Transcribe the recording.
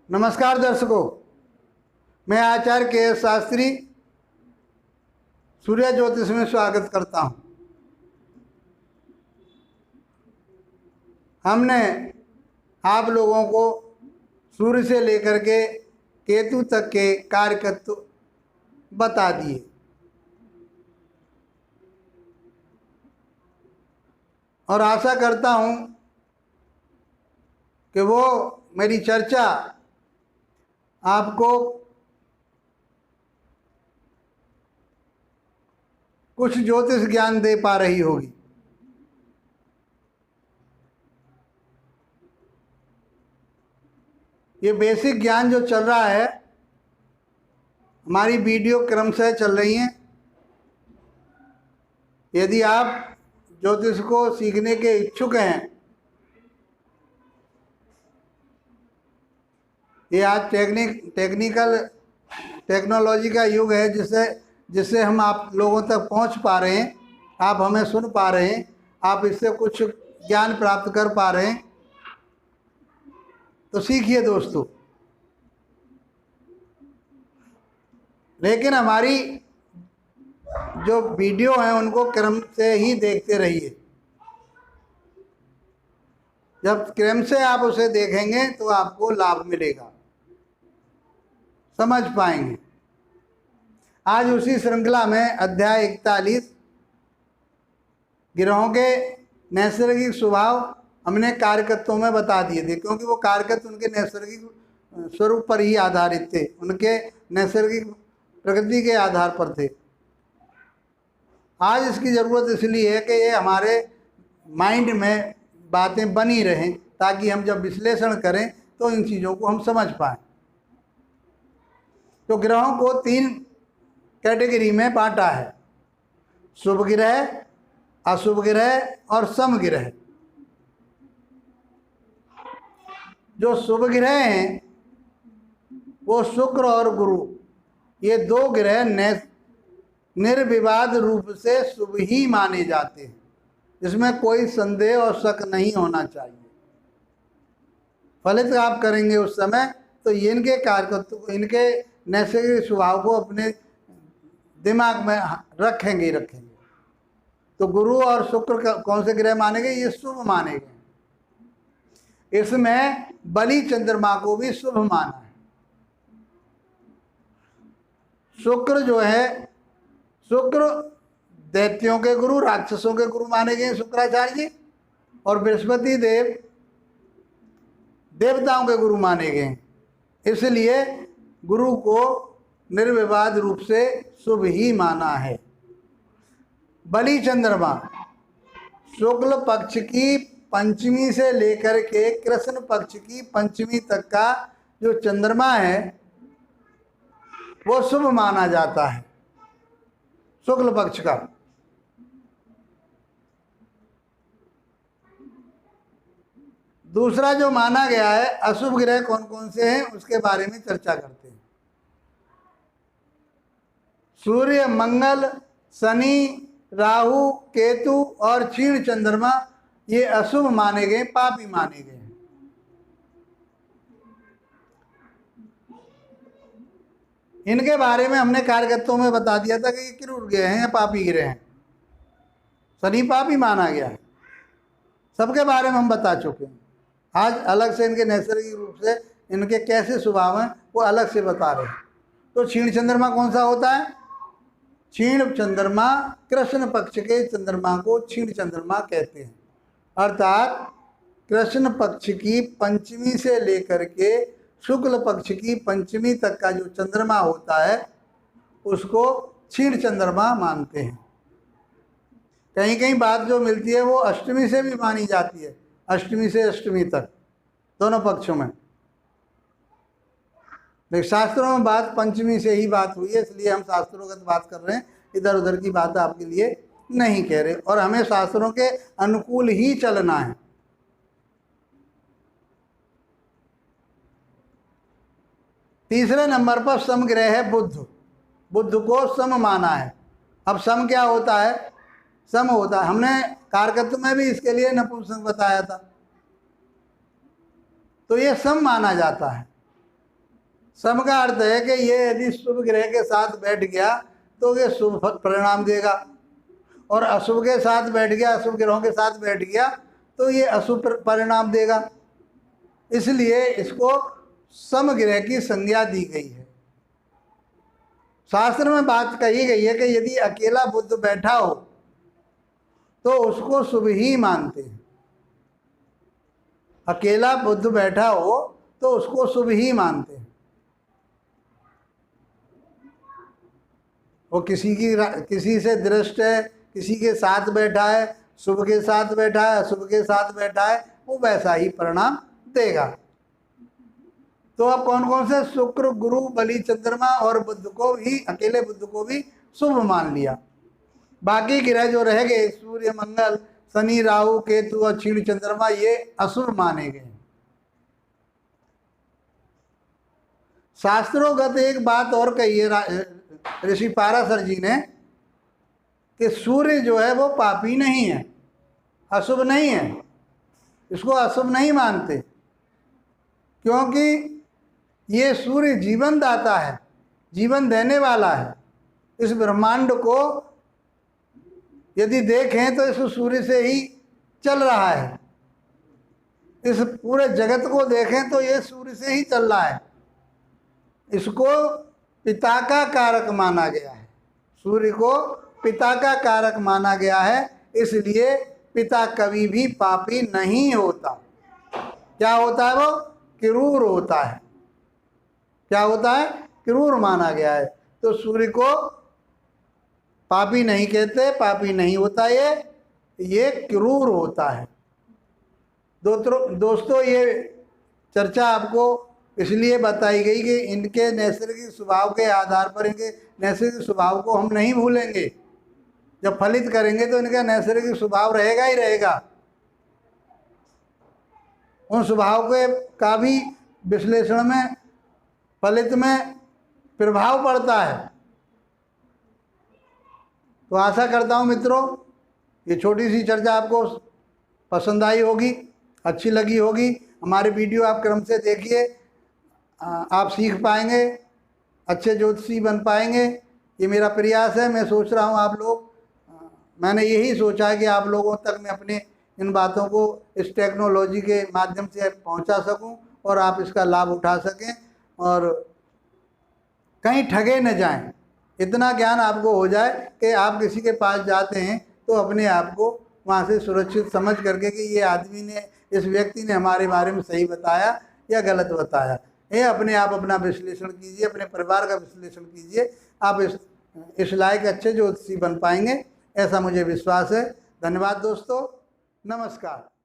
नमस्कार दर्शकों, मैं आचार्य के शास्त्री सूर्य ज्योतिष में स्वागत करता हूं। हमने आप लोगों को सूर्य से लेकर के केतु तक के कार्यकत्व बता दिए। और आशा करता हूं कि वो मेरी चर्चा आपको कुछ ज्योतिष ज्ञान दे पा रही होगी। ये बेसिक ज्ञान जो चल रहा है, हमारी वीडियो क्रमशः चल रही हैं। यदि आप ज्योतिष को सीखने के इच्छुक हैं, ये आज टेक्नोलॉजी का युग है, जिससे हम आप लोगों तक पहुंच पा रहे हैं, आप हमें सुन पा रहे हैं, आप इससे कुछ ज्ञान प्राप्त कर पा रहे हैं। तो सीखिए दोस्तों। लेकिन हमारी जो वीडियो हैं उनको क्रम से ही देखते रहिए। जब क्रम से आप उसे देखेंगे तो आपको लाभ मिलेगा, समझ पाएंगे। आज उसी श्रृंखला में अध्याय 41 ग्रहों के नैसर्गिक स्वभाव हमने कार्यकत्वों में बता दिए थे, क्योंकि वो कार्यकत्व उनके नैसर्गिक स्वरूप पर ही आधारित थे, उनके नैसर्गिक प्रकृति के आधार पर थे। आज इसकी ज़रूरत इसलिए है कि ये हमारे माइंड में बातें बनी रहें, ताकि हम जब विश्लेषण करें तो इन चीज़ों को हम समझ पाएँ। तो ग्रहों को 3 कैटेगरी में बांटा है: शुभ ग्रह, अशुभ ग्रह और सम ग्रह। जो शुभ ग्रह हैं वो शुक्र और गुरु, ये 2 ग्रह निर्विवाद रूप से शुभ ही माने जाते हैं। इसमें कोई संदेह और शक नहीं होना चाहिए। फलित आप करेंगे उस समय तो इनके कार्यकत्व को, इनके नैसर्गिक स्वभाव को अपने दिमाग में रखेंगे। तो गुरु और शुक्र कौन से ग्रह माने गए? ये शुभ माने गए। इसमें बलि चंद्रमा को भी शुभ माना है। शुक्र जो है, शुक्र दैत्यों के गुरु, राक्षसों के गुरु माने गए शुक्राचार्य जी, और बृहस्पति देव देवताओं के गुरु माने गए। इसलिए गुरु को निर्विवाद रूप से शुभ ही माना है। बलि चंद्रमा शुक्ल पक्ष की पंचमी से लेकर के कृष्ण पक्ष की पंचमी तक का जो चंद्रमा है वो शुभ माना जाता है, शुक्ल पक्ष का। दूसरा जो माना गया है, अशुभ ग्रह कौन कौन से हैं उसके बारे में चर्चा करते हैं। सूर्य, मंगल, शनि, राहु, केतु और क्षीण चंद्रमा, ये अशुभ माने गए, पापी माने गए। इनके बारे में हमने कार्यकत्वों में बता दिया था कि ये क्रूर ग्रह हैं या पापी ग्रह हैं। शनि पापी माना गया है, सबके बारे में हम बता चुके हैं। आज अलग से इनके नैसर्गिक रूप से इनके कैसे स्वभाव हैं वो अलग से बता रहे हैं। तो क्षीण चंद्रमा कौन सा होता है? क्षीण चंद्रमा, कृष्ण पक्ष के चंद्रमा को क्षीण चंद्रमा कहते हैं। अर्थात कृष्ण पक्ष की पंचमी से लेकर के शुक्ल पक्ष की पंचमी तक का जो चंद्रमा होता है उसको क्षीण चंद्रमा मानते हैं। कहीं कहीं बात जो मिलती है वो अष्टमी से भी मानी जाती है, अष्टमी से अष्टमी तक दोनों पक्षों में। लेकिन शास्त्रों में बात पंचमी से ही बात हुई है, इसलिए हम शास्त्रोगत बात कर रहे हैं, इधर उधर की बात आपके लिए नहीं कह रहे। और हमें शास्त्रों के अनुकूल ही चलना है। तीसरे नंबर पर सम ग्रह है बुध। बुध को सम माना है। अब सम क्या होता है? सम होता है, हमने कारकत्व में भी इसके लिए नपुंसक बताया था, तो ये सम माना जाता है। सम का अर्थ है कि ये यदि शुभ ग्रह के साथ बैठ गया तो ये शुभ परिणाम देगा, और अशुभ के साथ बैठ गया, अशुभ ग्रहों के साथ बैठ गया तो ये अशुभ परिणाम देगा। इसलिए इसको समग्रह की संज्ञा दी गई है। शास्त्र में बात कही गई है कि यदि अकेला बुध बैठा हो तो उसको शुभ ही मानते हैं। अकेला बुध बैठा हो तो उसको शुभ ही मानते हैं। वो किसी से दृष्ट है, किसी के साथ बैठा है, शुभ के साथ बैठा है, अशुभ के साथ बैठा है, वो वैसा ही परिणाम देगा। तो अब कौन कौन से, शुक्र, गुरु, बलि, चंद्रमा और बुध को भी, अकेले बुध को भी शुभ मान लिया। बाकी ग्रह जो रह गए, सूर्य, मंगल, शनि, राहु, केतु और क्षीण चंद्रमा, ये अशुभ माने गए। शास्त्रोगत एक बात और कही है ऋषि पाराशर जी ने कि सूर्य जो है वो पापी नहीं है, अशुभ नहीं है, इसको अशुभ नहीं मानते, क्योंकि ये सूर्य जीवन दाता है, जीवन देने वाला है। इस ब्रह्मांड को यदि देखें तो इस सूर्य से ही चल रहा है। इस पूरे जगत को देखें तो ये सूर्य से ही चल रहा है। इसको पिता का कारक माना गया है, सूर्य को पिता का कारक माना गया है। इसलिए पिता कभी भी पापी नहीं होता। क्या होता है? वो क्रूर होता है। क्या होता है? क्रूर माना गया है। तो सूर्य को पापी नहीं कहते, पापी नहीं होता, ये क्रूर होता है। दोस्तों ये चर्चा आपको इसलिए बताई गई कि इनके नैसर्गिक स्वभाव के आधार पर, इनके नैसर्गिक स्वभाव को हम नहीं भूलेंगे। जब फलित करेंगे तो इनका नैसर्गिक स्वभाव रहेगा ही रहेगा। उन स्वभाव के का भी विश्लेषण में, फलित में प्रभाव पड़ता है। तो आशा करता हूँ मित्रों, ये छोटी सी चर्चा आपको पसंद आई होगी, अच्छी लगी होगी। हमारे वीडियो आप क्रम से देखिए, आप सीख पाएंगे, अच्छे ज्योतिषी बन पाएंगे। ये मेरा प्रयास है। मैं सोच रहा हूँ आप लोग, मैंने यही सोचा है कि आप लोगों तक मैं अपने इन बातों को इस टेक्नोलॉजी के माध्यम से पहुँचा सकूँ और आप इसका लाभ उठा सकें और कहीं ठगे न जाएं। इतना ज्ञान आपको हो जाए कि आप किसी के पास जाते हैं तो अपने आप को वहाँ से सुरक्षित समझ करके कि ये आदमी ने, इस व्यक्ति ने हमारे बारे में सही बताया या गलत बताया। ये अपने आप अपना विश्लेषण कीजिए, अपने परिवार का विश्लेषण कीजिए। आप इस लायक अच्छे ज्योतिषी बन पाएंगे, ऐसा मुझे विश्वास है। धन्यवाद दोस्तों, नमस्कार।